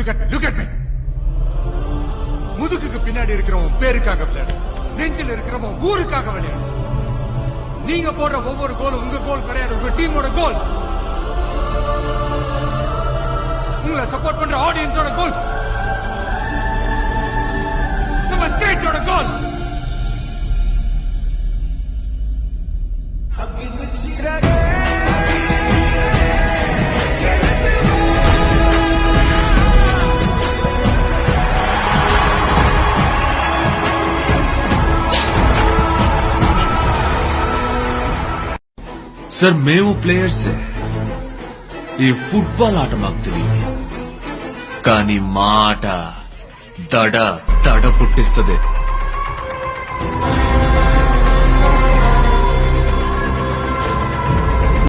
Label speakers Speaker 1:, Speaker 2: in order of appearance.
Speaker 1: Look at me. முதுகுக்கு பின்னாடி இருக்கிறவன் பேருக்காக விளையாடு, நெஞ்சில் இருக்கிறவன் ஊருக்காக விளையாடு. நீங்க போடுற ஒவ்வொரு கோலும் உங்க கோல் கிடையாது, உங்க டீமோட கோல். உங்களை சப்போர்ட் பண்ற ஆடியன்ஸோட கோல், நம்ம ஸ்டேட்டோட கோல்.
Speaker 2: సార్ మేము ప్లేయర్సే. ఈ ఫుట్బాల్ ఆట మాకు తెలియదు, కానీ మా ఆట దడ పుట్టిస్తుంది.